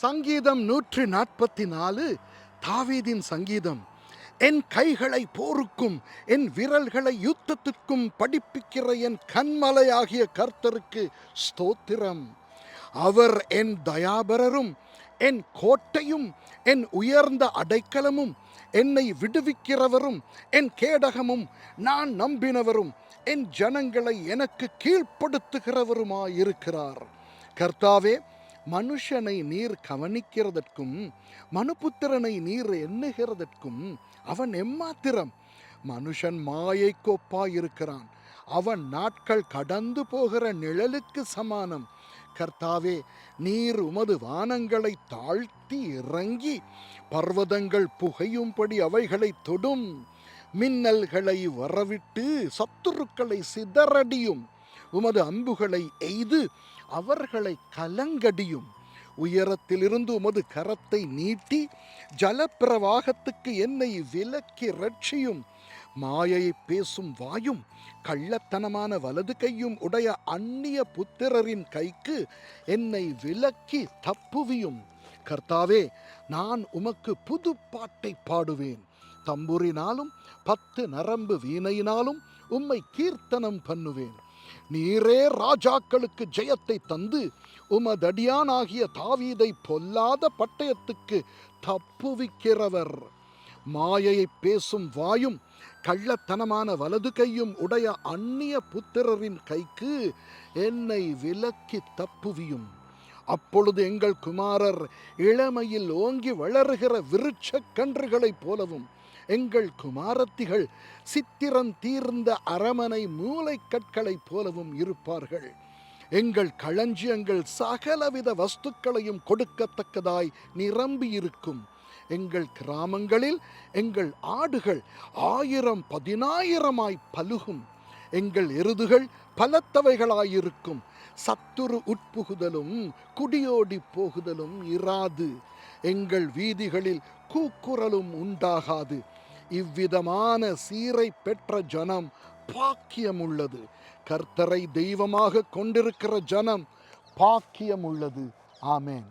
சங்கீதம் 144 தாவீதின் சங்கீதம். என் கைகளை போருக்கும் என் விரல்களை யுத்தத்திற்கும் படிப்பிக்கிற என் கண்மலையாகிய கர்த்தருக்கு ஸ்தோத்திரம். அவர் என் தயாபரரும் என் கோட்டையும் என் உயர்ந்த அடைக்கலமும் என்னை விடுவிக்கிறவரும் என் கேடகமும் நான் நம்பினவரும் என் ஜனங்களை எனக்கு கீழ்ப்படுத்துகிறவருமாயிருக்கிறார். கர்த்தாவே, மனுஷனை நீர் கவனிக்கிறதற்கும் மனுபுத்திரனை நீர் எண்ணுகிறதற்கும் அவன் எம்மாத்திரம்? மனுஷன் மாயைக்கொப்பாயிருக்கிறான், அவன் நாட்கள் கடந்து போகிற நிழலுக்கு சமானம். கர்த்தாவே, நீர் உமது வானங்களை தாழ்த்தி இறங்கி பர்வதங்கள் புகையும்படி அவைகளை தொடும். மின்னல்களை வரவிட்டு சத்துருக்களை சிதறடியும். உமது அம்புகளை எய்து அவர்களை கலங்கடியும். உயரத்திலிருந்து உமது கரத்தை நீட்டி ஜலப்பிரவாகத்துக்கு என்னை விலக்கி ரட்சியும். மாயை பேசும் வாயும் கள்ளத்தனமான வலது கையும் உடைய அந்நிய புத்திரரின் கைக்கு என்னை விலக்கி தப்புவியும். கர்த்தாவே, நான் உமக்கு புது பாட்டை பாடுவேன். தம்புரினாலும் 10 நரம்பு வீணையினாலும் உம்மை கீர்த்தனம் பண்ணுவேன். நீரே ராஜாக்களுக்கு ஜெயத்தை தந்து உமதடியானாகிய தாவீதை பொல்லாத பட்டயத்துக்கு தப்புவிக்கிறவர். மாயையை பேசும் வாயும் கள்ளத்தனமான வலது கையும் உடைய அந்நிய புத்திரரின் கைக்கு என்னை விலக்கி தப்புவியும். அப்பொழுது எங்கள் குமாரர் இளமையில் ஓங்கி வளருகிற விருட்சக் கன்றுகளைப் போலவும் எங்கள் குமாரத்திகள் சித்திரம் தீர்ந்த அரமனை மூலைக்கற்களைப் போலவும் இருப்பார்கள். எங்கள் களஞ்சியங்கள் சகலவித வஸ்துக்களையும் கொடுக்கத்தக்கதாய் நிரம்பியிருக்கும். எங்கள் கிராமங்களில் எங்கள் ஆடுகள் 1000-10,000 பலுகும். எங்கள் எருதுகள் பலத்தவைகளாயிருக்கும். சத்துரு உட்புகுதலும் குடியோடி போகுதலும் இராது. எங்கள் வீதிகளில் கூக்குரலும் உண்டாகாது. இவ்விதமான சீரை பெற்ற ஜனம் பாக்கியமுள்ளது. கர்த்தரை தெய்வமாக கொண்டிருக்கிற ஜனம் பாக்கியமுள்ளது. ஆமென்.